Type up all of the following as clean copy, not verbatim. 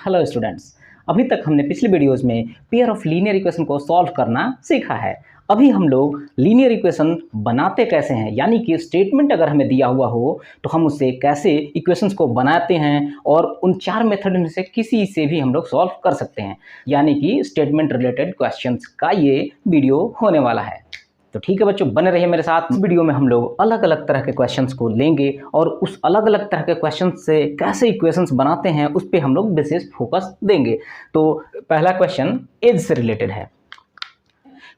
Hello students. अभी तक हमने पिछले वीडियोस में पेयर ऑफ लीनियर इक्वेशन को सॉल्व करना सीखा है। अभी हम लोग लीनियर इक्वेशन बनाते कैसे हैं, यानी कि स्टेटमेंट अगर हमें दिया हुआ हो तो हम उससे कैसे इक्वेशंस को बनाते हैं और उन चार मेथड में से किसी से भी हम लोग सॉल्व कर सकते हैं, यानी कि स्टेटमेंट रिलेटेड क्वेश्चंस का ये वीडियो होने वाला है। तो ठीक है बच्चों, बने रहिए मेरे साथ। इस वीडियो में हम लोग अलग अलग तरह के क्वेश्चंस को लेंगे और उस अलग अलग तरह के क्वेश्चंस से कैसे इक्वेशंस बनाते हैं उस पे हम लोग विशेष फोकस देंगे। तो पहला क्वेश्चन एज से रिलेटेड है।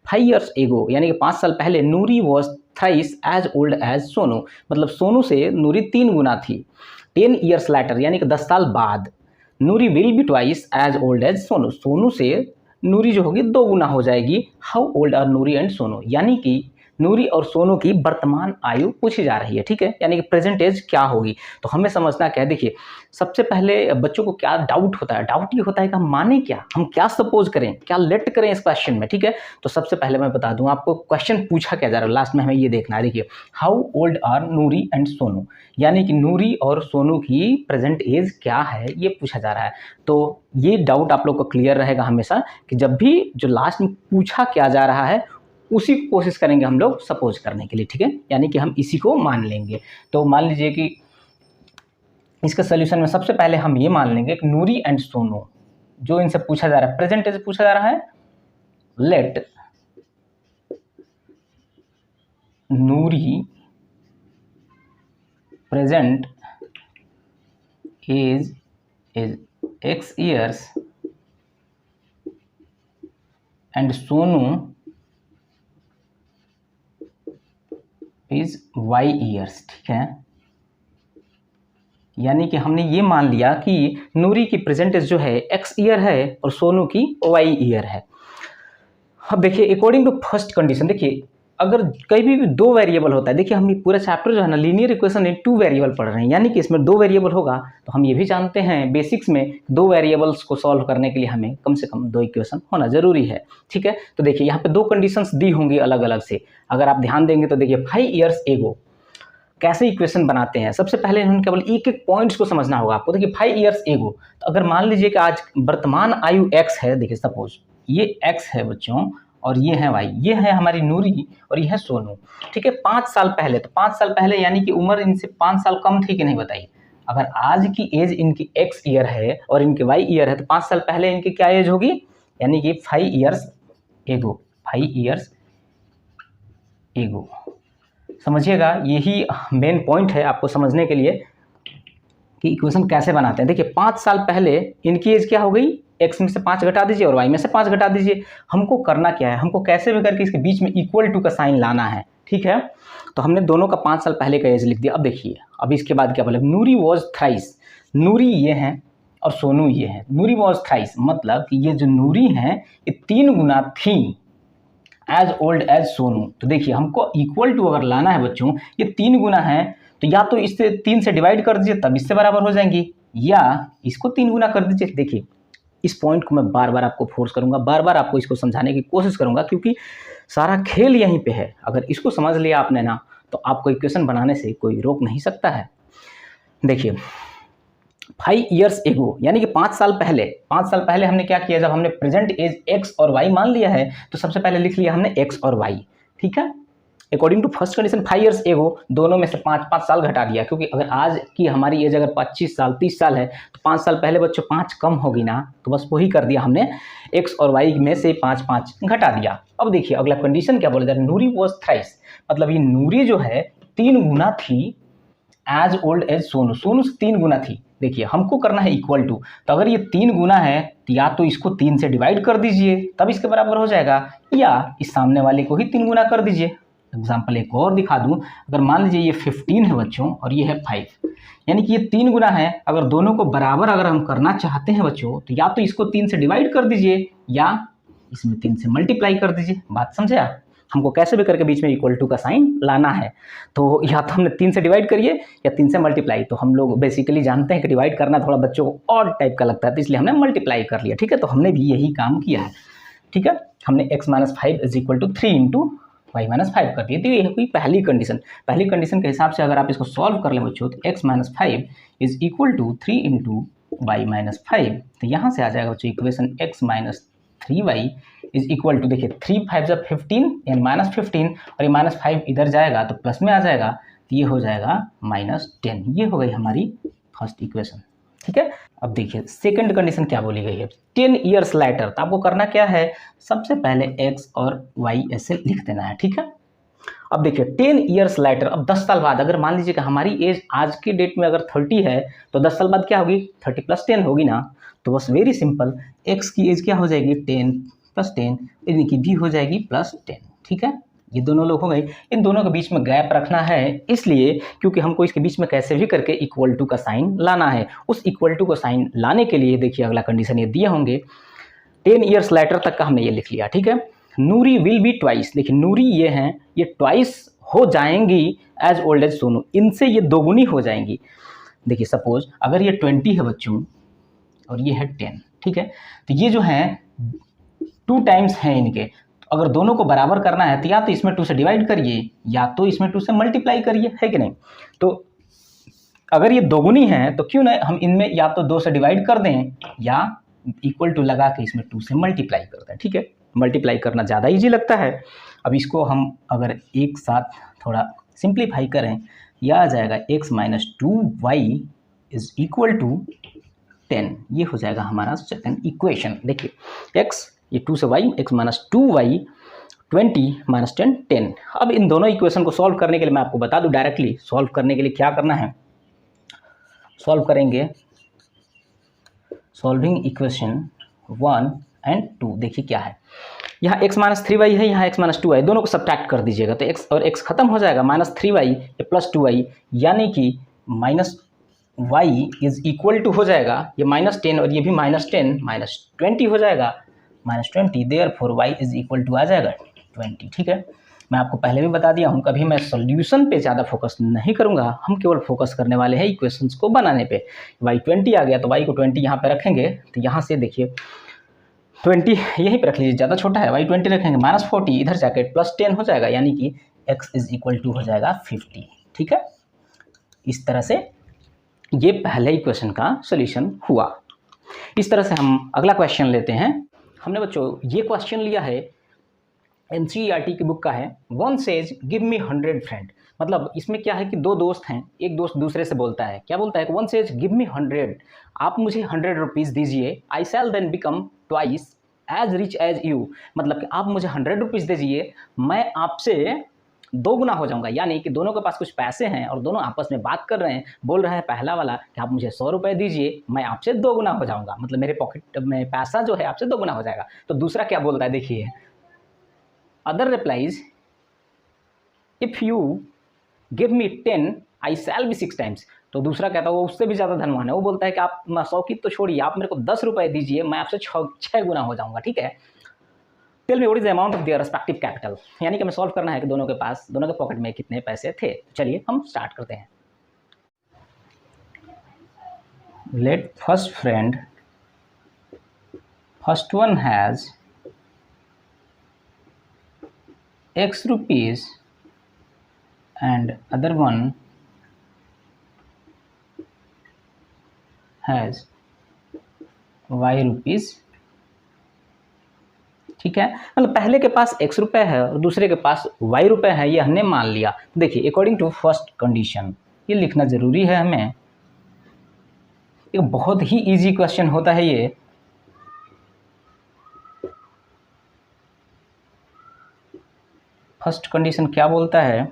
5 years एगो, यानी कि 5 साल पहले, Noori was thrice as old as Sonu, मतलब सोनू से नूरी 3 गुना थी। 10 years later, यानी कि 10 साल बाद, Noori will be twice as old as Sonu, Sonu से नूरी जो होगी 2 गुना हो जाएगी। How old are Noori and Sonu, यानी कि नूरी और सोनू की वर्तमान आयु पूछी जा रही है। ठीक है, यानी कि प्रेजेंट एज क्या होगी। तो हमें समझना क्या है, देखिए सबसे पहले बच्चों को क्या डाउट होता है, डाउट ये होता है कि हम माने क्या, हम क्या सपोज करें, क्या लेट करें इस क्वेश्चन में। ठीक है, तो सबसे पहले मैं बता दूं आपको क्वेश्चन पूछा क्या जा रहा है, लास्ट में हमें ये देखना है। देखिए, how old are Noori and Sonu, यानी कि नूरी और सोनू की प्रेजेंट एज क्या है, ये पूछा जा रहा है। तो ये डाउट आप लोग को क्लियर रहेगा हमेशा कि जब भी जो लास्ट में पूछा क्या जा रहा है उसी को कोशिश करेंगे हम लोग सपोज करने के लिए। ठीक है, यानी कि हम इसी को मान लेंगे। तो मान लीजिए कि इसके सोल्यूशन में सबसे पहले हम ये मान लेंगे कि नूरी एंड सोनू जो इनसे पूछा जा रहा है, प्रेजेंट एज पूछा जा रहा है, let Noori present age is x years and Sonu is y years। ठीक है, यानी कि हमने ये मान लिया कि नूरी की प्रेजेंट एज जो है x ईयर है और सोनू की y ईयर है। अब देखिए, अकॉर्डिंग टू फर्स्ट कंडीशन, देखिए अगर कहीं भी 2 वेरिएबल होता है, देखिए हम ये पूरा चैप्टर जो है ना लीनियर इक्वेशन में 2 वेरिएबल पढ़ रहे हैं, यानी कि इसमें 2 वेरिएबल होगा। तो हम ये भी जानते हैं बेसिक्स में 2 वेरिएबल्स को सॉल्व करने के लिए हमें कम से कम 2 इक्वेशन होना जरूरी है। ठीक है, तो देखिए यहाँ पे 2 कंडीशंस दी होंगी अलग अलग से। अगर आप ध्यान देंगे तो देखिए 5 years एगो कैसे इक्वेशन बनाते हैं। सबसे पहले इन्होंने केवल एक एक पॉइंट्स को समझना होगा आपको। देखिए 5 years एगो, तो अगर मान लीजिए कि आज वर्तमान आयु x है, देखिए सपोज ये x है बच्चों और ये है y, ये है हमारी नूरी और ये है सोनू। ठीक है, 5 साल पहले, तो 5 साल पहले यानी कि उम्र इनसे 5 साल कम थी कि नहीं बताइए। अगर आज की एज इनकी x ईयर है और इनकी y ईयर है तो 5 साल पहले इनकी क्या एज होगी, यानी कि 5 years एगो, 5 years एगो। समझिएगा, यही मेन पॉइंट है आपको समझने के लिए कि इक्वेशन कैसे बनाते हैं। देखिए 5 साल पहले इनकी एज क्या हो गई, x में से 5 घटा दीजिए और y में से 5 घटा दीजिए। हमको करना क्या है, हमको कैसे भी करके इसके बीच में इक्वल टू का साइन लाना है। ठीक है, तो हमने दोनों का 5 साल पहले का एज लिख दिया। अब देखिए, अब इसके बाद क्या बोले, नूरी वॉज थ्राइस, नूरी ये है और सोनू ये है। नूरी वॉज थ्राइस मतलब कि ये जो नूरी है ये 3 गुना थी एज ओल्ड एज सोनू। तो देखिए हमको इक्वल टू अगर लाना है बच्चों, ये 3 गुना है तो या तो इससे 3 से डिवाइड कर दीजिए तब इससे बराबर हो जाएंगी, या इसको 3 गुना कर दीजिए। देखिए इस पॉइंट को मैं बार बार आपको फोर्स करूंगा, बार बार आपको इसको समझाने की कोशिश करूंगा, क्योंकि सारा खेल यहीं पे है। अगर इसको समझ लिया आपने ना तो आपको इक्वेशन बनाने से कोई रोक नहीं सकता है। देखिए 5 years एगो, यानी कि 5 साल पहले, 5 साल पहले हमने क्या किया, जब हमने प्रेजेंट एज x और y मान लिया है तो सबसे पहले लिख लिया हमने x और y। ठीक है, according to first condition 5 years एगो, दोनों में से 5 साल घटा दिया, क्योंकि अगर आज की हमारी एज अगर 25 साल 30 साल है तो 5 साल पहले बच्चों 5 कम होगी ना, तो बस वही कर दिया हमने, x और y में से 5 घटा दिया। अब देखिए अगला कंडीशन क्या बोला जा रहा है, नूरी वॉज थ्राइस, मतलब ये नूरी जो है 3 गुना थी as old as Sonu, Sonu से 3 गुना थी। देखिए हमको करना है इक्वल टू, तो अगर ये 3 गुना है तो या तो इसको 3 से डिवाइड कर दीजिए तब इसके बराबर हो जाएगा, या इस सामने वाले को ही 3 गुना कर दीजिए। एग्जाम्पल एक और दिखा दूं, अगर मान लीजिए ये 15 है बच्चों और ये है 5, यानी कि ये 3 गुना है। अगर दोनों को बराबर अगर हम करना चाहते हैं बच्चों तो या तो इसको 3 से डिवाइड कर दीजिए या इसमें 3 से मल्टीप्लाई कर दीजिए। बात समझे आप, हमको कैसे भी करके बीच में इक्वल टू का साइन लाना है। तो या तो हमने 3 से डिवाइड करिए या 3 से मल्टीप्लाई। तो हम लोग बेसिकली जानते हैं कि डिवाइड करना थोड़ा बच्चों को और टाइप का लगता है, तो इसलिए हमने मल्टीप्लाई कर लिया। ठीक है, तो हमने भी यही काम किया है। ठीक है, हमने x - 5 = 3 × y - 5 कर दिए। तो ये हुई पहली कंडीशन। पहली कंडीशन के हिसाब से अगर आप इसको सॉल्व कर लें बच्चों तो x - 5 = 3 × y माइनस 5। तो यहाँ से आ जाएगा बच्चों equation x minus 3y is equal to, देखिए 3 5 जब 15 यानी माइनस 15 और ये माइनस 5 इधर जाएगा तो प्लस में आ जाएगा, तो ये हो जाएगा माइनस 10। ये हो गई हमारी फर्स्ट इक्वेशन। ठीक है, अब देखिए सेकंड कंडीशन क्या बोली गई है, 10 ईयर्स लेटर। तो आपको करना क्या है, सबसे पहले x और y ऐसे लिख देना है। ठीक है, अब देखिए 10 ईयर्स लेटर, अब 10 साल बाद, अगर मान लीजिए कि हमारी एज आज के डेट में अगर 30 है तो 10 साल बाद क्या होगी, 30 + 10 होगी ना। तो बस वेरी सिंपल, x की एज क्या हो जाएगी 10 + 10, इनकी भी हो जाएगी +10। ठीक है, ये दोनों लोग हो गए। इन दोनों के बीच में गैप रखना है, इसलिए क्योंकि हमको इसके बीच में कैसे भी करके इक्वल टू का साइन लाना है। उस इक्वल टू का साइन लाने के लिए देखिए अगला कंडीशन ये दिए होंगे, 10 ईयर्स लेटर तक का हमने ये लिख लिया। ठीक है, नूरी विल बी ट्वाइस, देखिए नूरी ये हैं, ये ट्वाइस हो जाएंगी एज ओल्ड एज सोनू, इनसे ये दोगुनी हो जाएंगी। देखिए सपोज अगर ये 20 है बच्चों और ये है 10, ठीक है, तो ये जो है 2 टाइम्स हैं इनके। अगर दोनों को बराबर करना है तो या तो इसमें 2 से डिवाइड करिए या तो इसमें 2 से मल्टीप्लाई करिए, है कि नहीं। तो अगर ये दोगुनी है तो क्यों ना हम इनमें या तो 2 से डिवाइड कर दें या इक्वल टू लगा के इसमें 2 से मल्टीप्लाई कर दें। ठीक है, मल्टीप्लाई करना ज़्यादा इजी लगता है। अब इसको हम अगर एक साथ थोड़ा सिंप्लीफाई करें, यह आ जाएगा x minus 2y is equal to 10। ये हो जाएगा हमारा सेकंड इक्वेशन। देखिए x ये 2 से y, x minus 2y 20 minus 10 10। अब इन दोनों इक्वेशन को सॉल्व करने के लिए मैं आपको बता दूं, डायरेक्टली सॉल्व करने के लिए क्या करना है, सॉल्व करेंगे सॉल्विंग इक्वेशन 1 एंड 2। देखिए क्या है, यहाँ x माइनस 3y है, यहाँ x माइनस 2y, दोनों को सब्ट्रैक्ट कर दीजिएगा तो x और x खत्म हो जाएगा, माइनस 3y प्लस 2y, यानी कि minus y is equal to हो जाएगा ये माइनस 10 और ये भी माइनस 10 माइनस 20 हो जाएगा, minus 20, therefore y is equal to आ जाएगा 20। ठीक है, मैं आपको पहले भी बता दिया हूँ, कभी मैं सॉल्यूशन पे ज़्यादा फोकस नहीं करूँगा, हम केवल फोकस करने वाले हैं इक्वेशंस को बनाने पे। y 20 आ गया तो y को 20 यहाँ पे रखेंगे, तो यहाँ से देखिए 20 यहीं पे रख लीजिए, ज़्यादा छोटा है, y 20 रखेंगे, माइनस 40 इधर जाके प्लस 10 हो जाएगा, यानी कि x इज इक्वल टू हो जाएगा 50। ठीक है, इस तरह से ये पहले इक्वेशन का सोल्यूशन हुआ। इस तरह से हम अगला क्वेश्चन लेते हैं। हमने बच्चों ये क्वेश्चन लिया है NCERT की बुक का है, one says give me 100 friend. मतलब इसमें क्या है कि दो दोस्त हैं, एक दोस्त दूसरे से बोलता है, क्या बोलता है, वन सेज गिव मी 100, आप मुझे 100 रुपीज़ दीजिए, I shall then become twice as rich as you. मतलब कि आप मुझे 100 रुपीज़ दीजिए, मैं आपसे 2 गुना हो जाऊंगा। यानी कि दोनों के पास कुछ पैसे हैं और दोनों आपस में बात कर रहे हैं, बोल रहा है पहला वाला कि आप मुझे 100 रुपये दीजिए, मैं आपसे 2 गुना हो जाऊंगा, मतलब मेरे पॉकेट में पैसा जो है आपसे 2 गुना हो जाएगा। तो दूसरा क्या बोलता है, देखिए, other replies if you give me 10 I shall be 6 times. तो दूसरा कहता है वो उससे भी ज़्यादा धनवान है, वो बोलता है कि आप 100 की तो छोड़िए, आप मेरे को 10 रुपये दीजिए, मैं आपसे 6 गुना हो जाऊंगा। ठीक है, tell me what is the amount of their respective capital. यानी कि हमें सॉल्व करना है कि दोनों के पास, दोनों के पॉकेट में कितने पैसे थे। चलिए हम स्टार्ट करते हैं। Let first friend, first one has x rupees and other one has y rupees। ठीक है, मतलब पहले के पास x रुपये है और दूसरे के पास y रुपये है, ये हमने मान लिया। देखिए अकॉर्डिंग टू फर्स्ट कंडीशन, ये लिखना ज़रूरी है हमें, एक बहुत ही इजी क्वेश्चन होता है ये। फर्स्ट कंडीशन क्या बोलता है,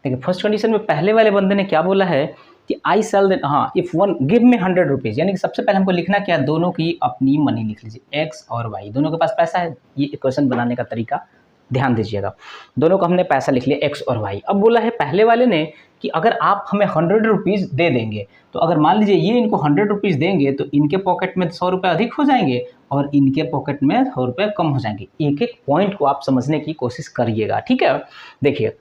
देखिए फर्स्ट कंडीशन में पहले वाले बंदे ने क्या बोला है कि आई सेल देन, हाँ, if one give me 100 rupees, यानी कि सबसे पहले हमको लिखना क्या है, दोनों की अपनी मनी लिख लीजिए, x और y, दोनों के पास पैसा है। ये इक्वेशन बनाने का तरीका ध्यान दीजिएगा, दोनों को हमने पैसा लिख लिया x और y। अब बोला है पहले वाले ने कि अगर आप हमें 100 रुपीज़ दे देंगे, तो अगर मान लीजिए ये इनको 100 रुपीज़ देंगे तो इनके पॉकेट में 100 रुपये अधिक हो जाएंगे और इनके पॉकेट में 100 रुपये कम हो जाएंगे। एक एक पॉइंट को आप समझने की कोशिश करिएगा। ठीक है, देखिए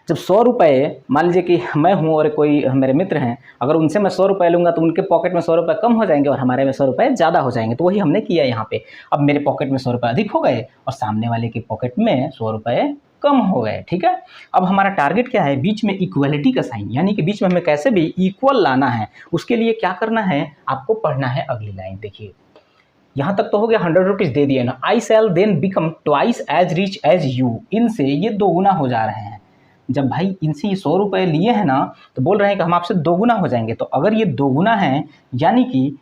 जब 100 रुपये, मान लीजिए कि मैं हूँ और कोई मेरे मित्र हैं, अगर उनसे मैं 100 रुपये लूँगा तो उनके पॉकेट में 100 रुपये कम हो जाएंगे और हमारे में 100 रुपये ज़्यादा हो जाएंगे। तो वही हमने किया यहाँ पे। अब मेरे पॉकेट में 100 रुपये अधिक हो गए और सामने वाले के पॉकेट में 100 रुपये कम हो गए। ठीक है, अब हमारा टारगेट क्या है, बीच में इक्वलिटी का साइन, यानी कि बीच में हमें कैसे भी इक्वल लाना है। उसके लिए क्या करना है, आपको पढ़ना है अगली लाइन। देखिए यहाँ तक तो हो गया, 100 रुपीज़ दे दिए ना, I shall then become twice as rich as you, इनसे ये दोगुना हो जा रहे हैं। जब भाई इनसे ये 100 रुपये लिए हैं ना, तो बोल रहे हैं कि हम आपसे दोगुना हो जाएंगे। तो अगर ये दोगुना है, यानी कि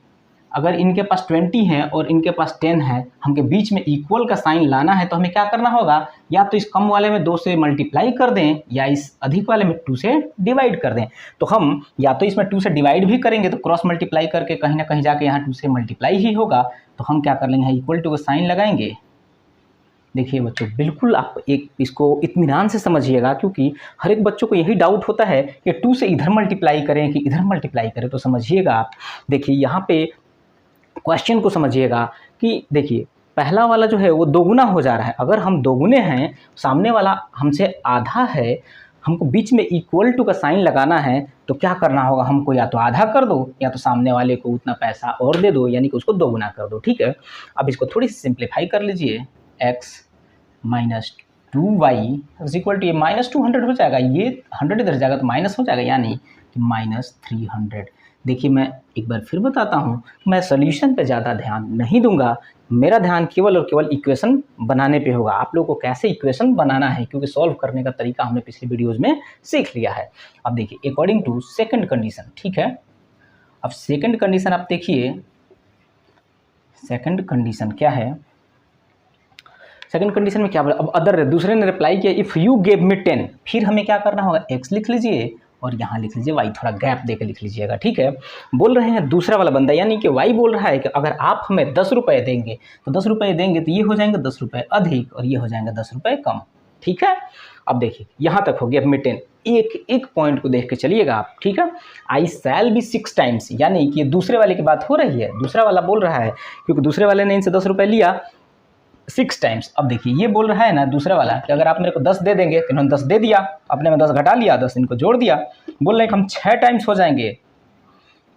अगर इनके पास 20 है और इनके पास 10 है, हमके बीच में इक्वल का साइन लाना है, तो हमें क्या करना होगा, या तो इस कम वाले में 2 से मल्टीप्लाई कर दें, या इस अधिक वाले में 2 से डिवाइड कर दें। तो हम या तो इसमें 2 से डिवाइड भी करेंगे, तो क्रॉस मल्टीप्लाई करके कहीं ना कहीं जाके यहाँ 2 से मल्टीप्लाई ही होगा। तो हम क्या कर लेंगे, इक्वल टू का साइन लगाएंगे। देखिए बच्चों, बिल्कुल आप एक इसको इत्मीनान से समझिएगा, क्योंकि हर एक बच्चों को यही डाउट होता है कि 2 से इधर मल्टीप्लाई करें कि इधर मल्टीप्लाई करें। तो समझिएगा आप, देखिए यहाँ पे क्वेश्चन को समझिएगा कि देखिए पहला वाला जो है वो दोगुना हो जा रहा है। अगर हम दोगुने हैं, सामने वाला हमसे आधा है, हमको बीच में इक्वल टू का साइन लगाना है, तो क्या करना होगा, हमको या तो आधा कर दो या तो सामने वाले को उतना पैसा और दे दो, यानी कि उसको दोगुना कर दो। ठीक है, अब इसको थोड़ी सी सिंप्लीफाई कर लीजिए। x minus 2y is equal to, ये माइनस 200 हो जाएगा, ये 100 इधर जाएगा तो माइनस हो जाएगा, यानी कि माइनस 300। देखिए मैं एक बार फिर बताता हूँ, मैं सोल्यूशन पे ज़्यादा ध्यान नहीं दूंगा, मेरा ध्यान केवल और केवल इक्वेशन बनाने पे होगा। आप लोगों को कैसे इक्वेशन बनाना है, क्योंकि सॉल्व करने का तरीका हमने पिछले वीडियोज़ में सीख लिया है। अब देखिए अकॉर्डिंग टू सेकंड कंडीशन, ठीक है, अब सेकंड कंडीशन आप देखिए, सेकंड कंडीशन क्या है, सेकंड कंडीशन में क्या बोला, अब अदर दूसरे ने रिप्लाई किया, इफ़ यू गेव मी 10, फिर हमें क्या करना होगा, x लिख लीजिए और यहाँ लिख लीजिए y, थोड़ा गैप देकर लिख लीजिएगा। ठीक है, बोल रहे हैं दूसरा वाला बंदा, यानी कि y बोल रहा है कि अगर आप हमें 10 रुपये देंगे, तो 10 रुपये देंगे तो ये हो जाएंगे 10 रुपये अधिक और ये हो जाएंगे 10 रुपये कम। ठीक है, अब देखिए यहाँ तक हो गया मी 10, एक एक पॉइंट को देख के चलिएगा आप। ठीक है, आई शैल बी 6 टाइम्स, यानी कि दूसरे वाले की बात हो रही है, दूसरा वाला बोल रहा है, क्योंकि दूसरे वाले ने इनसे 10 रुपये लिया 6 टाइम्स। अब देखिए ये बोल रहा है ना दूसरा वाला कि अगर आप मेरे को 10 दे देंगे, तो इन्होंने 10 दे दिया, अपने में 10 घटा लिया, 10 इनको जोड़ दिया, बोल रहे हैं कि हम 6 टाइम्स हो जाएंगे।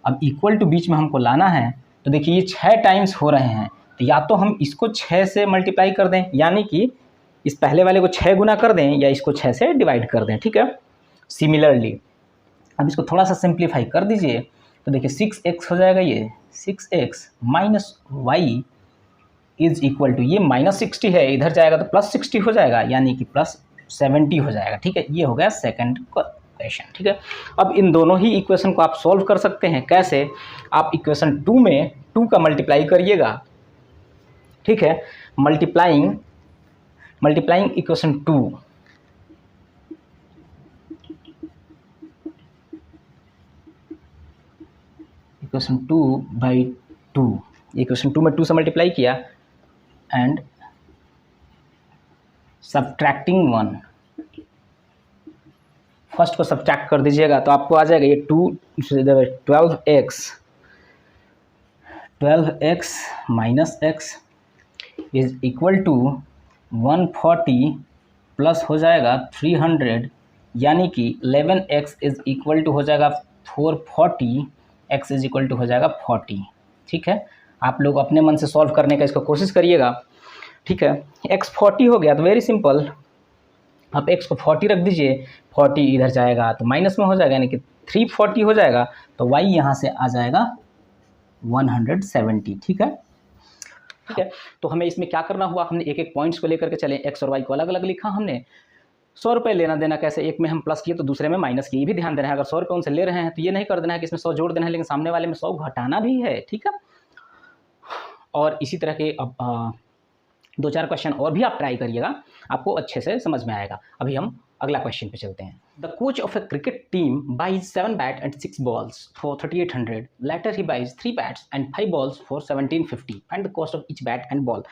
अब इक्वल टू बीच में हमको लाना है, तो देखिए ये 6 टाइम्स हो रहे हैं, तो या तो हम इसको 6 से मल्टीप्लाई कर दें, यानी कि इस पहले वाले को 6 गुना कर दें, या इसको 6 से डिवाइड कर दें। ठीक है, सिमिलरली अब इसको थोड़ा सा सिंप्लीफाई कर दीजिए, तो देखिए 6x हो जाएगा, ये 6x minus y is equal to, ये माइनस 60 है, इधर जाएगा तो प्लस 60 हो जाएगा, यानी कि प्लस 70 हो जाएगा। ठीक है, ये हो गया सेकंड क्वेश्चन। ठीक है, अब इन दोनों ही इक्वेशन को आप सॉल्व कर सकते हैं। कैसे, आप इक्वेशन 2 में 2 का मल्टीप्लाई करिएगा। ठीक है, multiplying equation 2, equation 2 by 2, equation 2 में 2 से मल्टीप्लाई किया एंड सब्ट्रैक्टिंग 1, फर्स्ट को सब्ट्रैक्ट कर दीजिएगा तो आपको आ जाएगा ये 12x minus x is equal to 140 plus हो जाएगा 300, यानी कि 11x इज इक्वल टू हो जाएगा 440, x इज इक्वल टू हो जाएगा 40। ठीक है, आप लोग अपने मन से सॉल्व करने का इसको कोशिश करिएगा। ठीक है, x 40 हो गया तो वेरी सिंपल, आप x को 40 रख दीजिए, 40 इधर जाएगा तो माइनस में हो जाएगा, यानी कि 340 हो जाएगा, तो y यहाँ से आ जाएगा 170। ठीक है, ठीक है, तो हमें इसमें क्या करना हुआ, हमने एक एक पॉइंट्स को लेकर के चले, x और y को अलग अलग लिखा हमने। 100 रुपये लेना देना कैसे, एक में हम प्लस किए तो दूसरे में माइनस किए, भी ध्यान देना है। अगर 100 रुपये उनसे ले रहे हैं तो ये नहीं कर देना है कि इसमें 100 जोड़ देना है, लेकिन सामने वाले में 100 घटाना भी है। ठीक है, और इसी तरह के अब 2-4 क्वेश्चन और भी आप ट्राई करिएगा, आपको अच्छे से समझ में आएगा। अभी हम अगला क्वेश्चन पे चलते हैं। The coach of a cricket team buys 7 bat and 6 balls for 3800, later he buys 3 bats and 5 balls for 1750, find the cost of each bat and ball.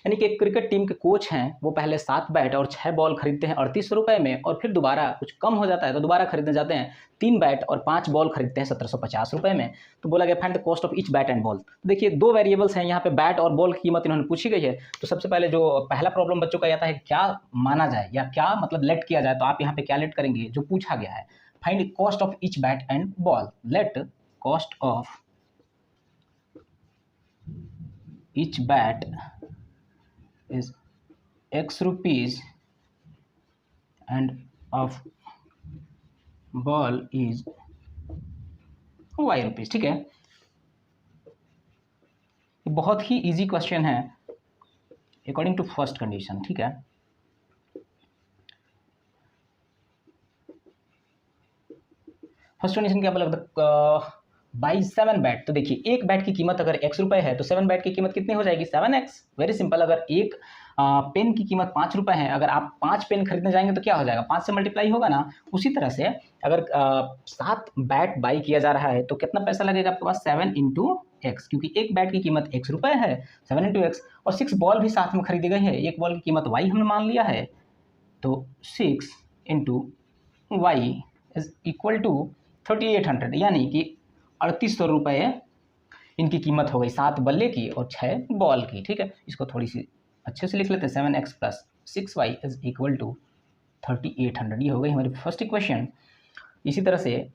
यानी कि एक क्रिकेट टीम के कोच हैं, वो पहले 7 बैट और 6 बॉल खरीदते हैं 38 रुपये में, और फिर दोबारा कुछ कम हो जाता है तो दोबारा खरीदने जाते हैं, 3 बैट और 5 बॉल खरीदते हैं 1750 रुपये में। तो बोला गया find the cost of each bat and ball. तो देखिए 2 वेरिएबल्स हैं यहाँ पे, बैट और बॉल की कीमत इन्होंने पूछी गई है। तो सबसे पहले जो पहला प्रॉब्लम बच्चों का आता है, क्या माना जाए या क्या मतलब लेट किया जाए, तो आप यहाँ पे क्या लेट करेंगे, जो पूछा गया है, find cost of each bat and ball. Let cost of each bat is x rupees end of ball is ₹y। ठीक है, बहुत ही इजी क्वेश्चन है अकॉर्डिंग टू फर्स्ट कंडीशन। ठीक है, फर्स्ट कंडीशन क्या बोला, बाई 7 बैट। तो देखिए एक बैट की कीमत अगर x रुपए है तो 7 बैट की कीमत कितनी हो जाएगी, 7x। Very simple. अगर एक पेन की कीमत 5 रुपए है, अगर आप 5 पेन खरीदने जाएंगे तो क्या हो जाएगा, 5 से मल्टीप्लाई होगा ना। उसी तरह से अगर 7 बैट बाई किया जा रहा है तो कितना पैसा लगेगा आपके पास, 7 इंटू एक्स, क्योंकि एक बैट की कीमत x रुपए है, 7 इंटू एक्स। और 6 बॉल भी साथ में खरीदी गई है, एक बॉल की कीमत y हमने मान लिया है, तो 6 into y is equal to 3800, यानी कि 3800 रुपये इनकी कीमत हो गई, 7 बल्ले की और 6 बॉल की। ठीक है, इसको थोड़ी सी अच्छे से लिख लेते हैं, 7x plus 6y is equal to 3800। ये हो गई हमारी फर्स्ट इक्वेशन। इसी तरह से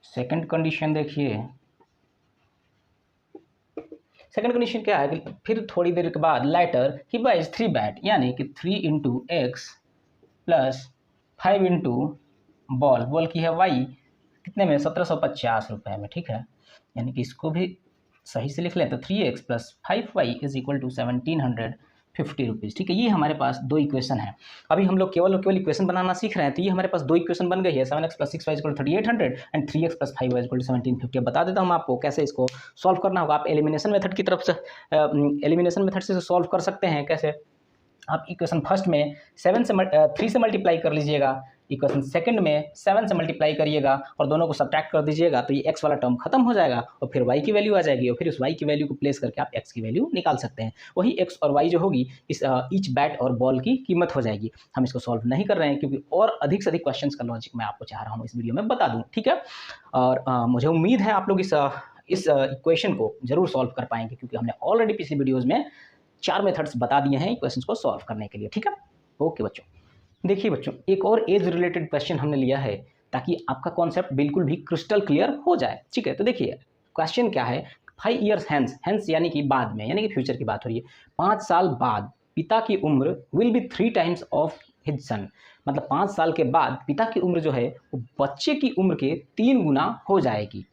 सेकंड कंडीशन देखिए, सेकंड कंडीशन क्या है कि फिर थोड़ी देर के बाद लेटर ही बाइज 3 बैट, यानी कि 3 into x plus 5 into ball, ball की है वाई, कितने में, 1750 रुपये में। ठीक है, यानी कि इसको भी सही से लिख लें तो 3x plus 5y is equal to 1750 rupees. ठीक है, ये हमारे पास दो इक्वेशन है। अभी हम लोग केवल इक्वेशन बनाना सीख रहे हैं, तो ये हमारे पास दो इक्वेशन बन गई है, 7x plus 6y equal to 3800 and 3x plus 5y equal to 1750। बता देता हूँ आपको कैसे इसको सॉल्व करना होगा। आप एलिमिनेशन मेथड की तरफ से एलिमिनेशन मेथड से सॉल्व कर सकते हैं। कैसे, आप इक्वेशन फर्स्ट में 3 से मल्टीप्लाई कर लीजिएगा, इक्वेशन सेकंड में 7 से मल्टीप्लाई करिएगा और दोनों को सब्ट्रैक्ट कर दीजिएगा, तो ये x वाला टर्म खत्म हो जाएगा और फिर y की वैल्यू आ जाएगी और फिर उस y की वैल्यू को प्लेस करके आप x की वैल्यू निकाल सकते हैं। वही x और y जो होगी इस ईच बैट और बॉल की कीमत हो जाएगी। हम इसको सॉल्व नहीं कर रहे हैं क्योंकि और अधिक से अधिक क्वेश्चन का लॉजिक मैं आपको चाह रहा हूँ इस वीडियो में बता दूँ। ठीक है, और मुझे उम्मीद है आप लोग इस इक्वेशन को जरूर सॉल्व कर पाएंगे, क्योंकि हमने ऑलरेडी पिछली वीडियोज़ में 4 मेथड्स बता दिए हैं इक्वेशंस को सॉल्व करने के लिए। ठीक है, ओके बच्चों। देखिए बच्चों, एक और एज रिलेटेड क्वेश्चन हमने लिया है ताकि आपका कॉन्सेप्ट बिल्कुल भी क्रिस्टल क्लियर हो जाए। ठीक है, तो देखिए क्वेश्चन क्या है, 5 ईयर्स हैंस यानी कि बाद में, यानी कि फ्यूचर की बात हो रही है, 5 साल बाद पिता की उम्र will be 3 times of his son. मतलब 5 साल के बाद पिता की उम्र जो है वो बच्चे की उम्र के 3 गुना हो जाएगी।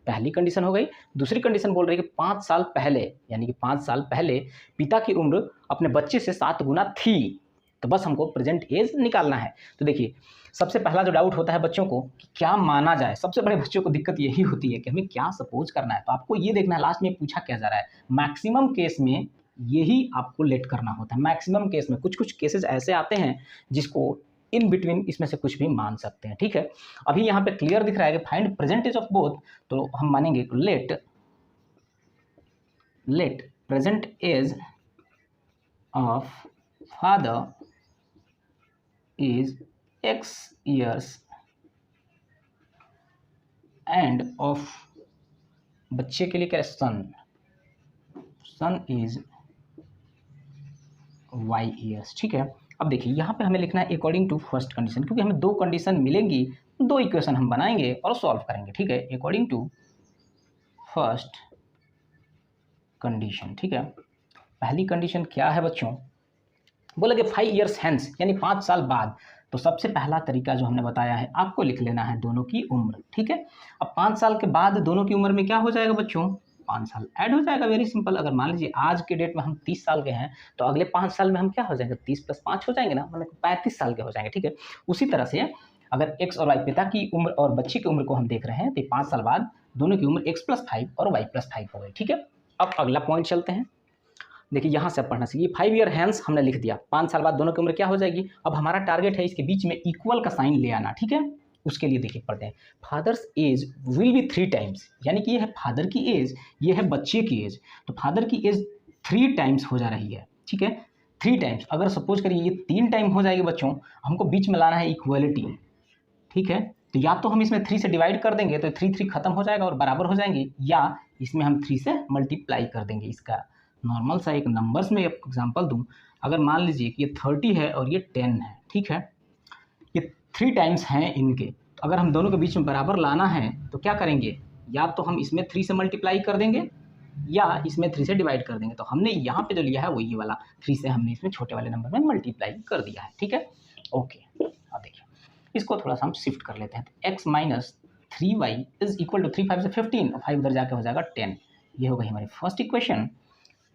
पहली कंडीशन हो गई। दूसरी कंडीशन बोल रही है कि 5 साल पहले, यानी कि 5 साल पहले पिता की उम्र अपने बच्चे से 7 गुना थी। तो बस हमको प्रेजेंट एज निकालना है। तो देखिए सबसे पहला जो डाउट होता है बच्चों को कि क्या माना जाए, सबसे बड़े बच्चों को दिक्कत यही होती है कि हमें क्या सपोज करना है। तो आपको ये देखना है लास्ट में पूछा क्या जा रहा है। मैक्सिमम केस में यही आपको लेट करना होता है। मैक्सिमम केस में कुछ केसेस ऐसे आते हैं जिसको इन बिटवीन इसमें से कुछ भी मान सकते हैं। ठीक है, अभी यहाँ पे क्लियर दिख रहा है कि find present age of both, तो हम मानेंगे let present age of father is x years and of बच्चे के लिए क्या, सन इज y years। ठीक है, अब देखिए यहाँ पे हमें लिखना है अकॉर्डिंग टू फर्स्ट कंडीशन, क्योंकि हमें दो कंडीशन मिलेंगी, दो इक्वेशन हम बनाएंगे और सॉल्व करेंगे। ठीक है, अकॉर्डिंग टू फर्स्ट कंडीशन। ठीक है, पहली कंडीशन क्या है बच्चों, बोला कि 5 ईयर्स हैंस यानी 5 साल बाद। तो सबसे पहला तरीका जो हमने बताया है, आपको लिख लेना है दोनों की उम्र। ठीक है, अब 5 साल के बाद दोनों की उम्र में क्या हो जाएगा बच्चों, 5 साल ऐड हो जाएगा। Very simple. अगर मान लीजिए आज के डेट में हम 30 साल के हैं तो अगले 5 साल में हम क्या हो जाएंगे, 30 प्लस 5 हो जाएंगे ना, मतलब 35 साल के हो जाएंगे। ठीक है, उसी तरह से अगर x और y पिता की उम्र और बच्चे की उम्र को हम देख रहे हैं तो 5 साल बाद दोनों की उम्र x प्लस 5 और y प्लस 5 हो गई। ठीक है, अब अगला पॉइंट चलते हैं। देखिए यहाँ से पढ़ना सीखिए, 5 ईयर हैंस हमने लिख दिया, 5 साल बाद दोनों की उम्र क्या हो जाएगी। अब हमारा टारगेट है इसके बीच में इक्वल का साइन ले आना। ठीक है, उसके लिए देखिए पढ़ते हैं, father's age will be 3 times, यानी कि ये है फादर की एज, ये है बच्चे की एज। तो फादर की एज 3 टाइम्स हो जा रही है। ठीक है, 3 टाइम्स, अगर सपोज करिए ये 3 टाइम हो जाएगी बच्चों, हमको बीच में लाना है इक्वलिटी। ठीक है, तो या तो हम इसमें 3 से डिवाइड कर देंगे तो 3 खत्म हो जाएगा और बराबर हो जाएंगे, या इसमें हम 3 से मल्टीप्लाई कर देंगे। इसका नॉर्मल सा एक नंबर्स में एग्जांपल दूं, अगर मान लीजिए कि ये 30 है और ये 10 है। ठीक है, ये 3 टाइम्स हैं इनके, तो अगर हम दोनों के बीच में बराबर लाना है तो क्या करेंगे, या तो हम इसमें 3 से मल्टीप्लाई कर देंगे या इसमें 3 से डिवाइड कर देंगे। तो हमने यहाँ पे जो लिया है वो ये वाला 3 से हमने इसमें छोटे वाले नंबर में मल्टीप्लाई कर दिया है, ठीक है। ओके, अब देखिए इसको थोड़ा सा हम शिफ्ट कर लेते हैं। तो x minus 3y is equal to 3 5 से 15 और 5 उधर जाके हो जाएगा 10। ये हो गई हमारी first equation.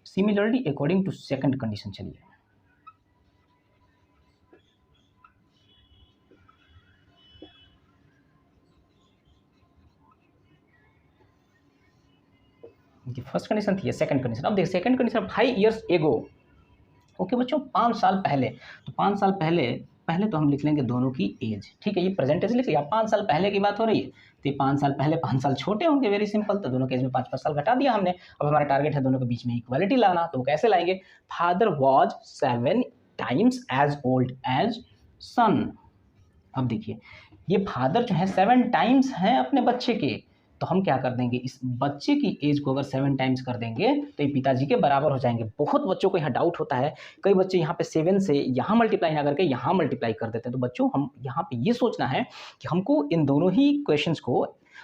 Similarly according to second condition चलिए, फर्स्ट कंडीशन थी, सेकंड कंडीशन। अब देखिए second condition 5 years ago. Okay बच्चों, 5 साल पहले। तो 5 साल पहले पहले तो हम लिख लेंगे दोनों की एज, ठीक है। ये प्रेजेंट एज लिख लिया, 5 साल पहले की बात हो रही है तो ये 5 साल पहले 5 साल छोटे होंगे, वेरी सिंपल। तो दोनों के एज में 5 साल घटा दिया हमने। अब हमारा टारगेट है दोनों के बीच में इक्वालिटी लाना। तो वो कैसे लाएंगे? Father was 7 times as old as son. अब देखिए ये फादर जो है 7 टाइम्स हैं अपने बच्चे के, तो हम क्या कर देंगे, इस बच्चे की एज को अगर 7 टाइम्स कर देंगे तो ये पिताजी के बराबर हो जाएंगे। बहुत बच्चों को यहाँ डाउट होता है, कई बच्चे यहाँ पे 7 से यहाँ मल्टीप्लाई ना करके यहाँ मल्टीप्लाई कर देते हैं। तो बच्चों हम यहाँ पे ये सोचना है कि हमको इन दोनों ही क्वेश्चंस को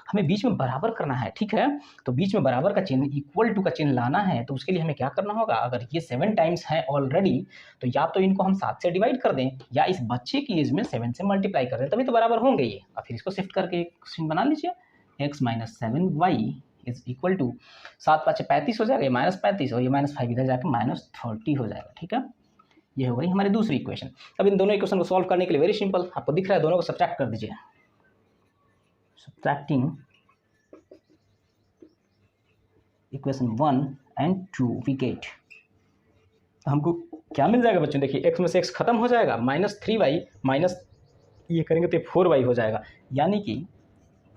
हमें बीच में बराबर करना है, ठीक है। तो बीच में बराबर का चिन्ह, इक्वल टू का चिन्ह लाना है। तो उसके लिए हमें क्या करना होगा, अगर ये 7 टाइम्स है ऑलरेडी तो या तो इनको हम 7 से डिवाइड कर दें या इस बच्चे की एज में 7 से मल्टीप्लाई कर दें, तभी तो बराबर होंगे ये। और फिर इसको शिफ्ट करके एक क्वेश्चन बना लीजिए, x minus 7y is equal to 7 5 35 हो जाएगा, ये माइनस 35 और ये माइनस 5 इधर जाकर माइनस 30 हो जाएगा, ठीक है। ये हो गई हमारी दूसरी इक्वेशन। अब इन दोनों इक्वेशन को सॉल्व करने के लिए वेरी सिंपल, आपको दिख रहा है, दोनों को सब्ट्रैक्ट कर दीजिए। Subtracting equation 1 and 2 we get, हमको क्या मिल जाएगा बच्चों? देखिए x में से x खत्म हो जाएगा, माइनस 3y माइनस ये करेंगे तो 4y हो जाएगा, यानी कि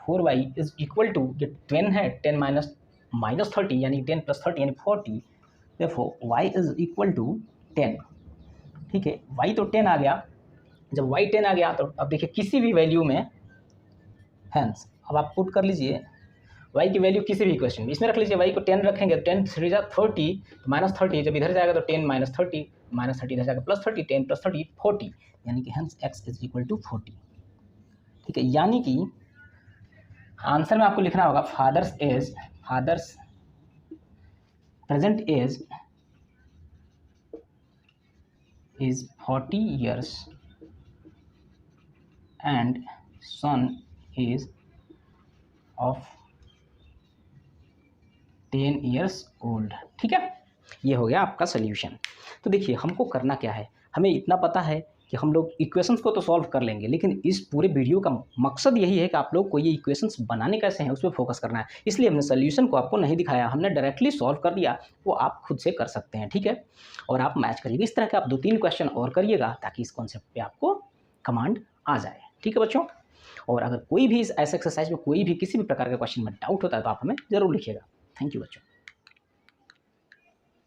4y इज इक्वल टू, ये 10 है, 10 माइनस 30 यानी 10 प्लस 30 यानी 40। देखो y इज इक्वल टू 10, ठीक है। y तो 10 आ गया। जब y 10 आ गया तो अब देखिए किसी भी वैल्यू में, हैंस अब आप पुट कर लीजिए y की वैल्यू किसी भी इक्वेशन में, इसमें रख लीजिए, y को 10 रखेंगे तो 10 3 जा 30 तो माइनस 30, जब इधर जाएगा तो 10 माइनस 30 इधर जाएगा प्लस 30, 10 प्लस 30 40, यानी कि hence x is equal to 40, ठीक है। यानी कि आंसर में आपको लिखना होगा father's present age is 40 years and son is of 10 years old, ठीक है। ये हो गया आपका सोल्यूशन। तो देखिए हमको करना क्या है, हमें इतना पता है कि हम लोग इक्वेशंस को तो सॉल्व कर लेंगे, लेकिन इस पूरे वीडियो का मकसद यही है कि आप लोग को ये इक्वेशंस बनाने कैसे हैं उस पर फोकस करना है। इसलिए हमने सोल्यूशन को आपको नहीं दिखाया, हमने डायरेक्टली सॉल्व कर दिया, वो आप खुद से कर सकते हैं, ठीक है। और आप मैच करिएगा, इस तरह के आप 2-3 क्वेश्चन और करिएगा ताकि इस कॉन्सेप्ट पे आपको कमांड आ जाए, ठीक है बच्चों। और अगर कोई भी इस ऐसे एक्सरसाइज में कोई भी किसी भी प्रकार के क्वेश्चन में डाउट होता है तो आप हमें ज़रूर लिखिएगा। थैंक यू बच्चों।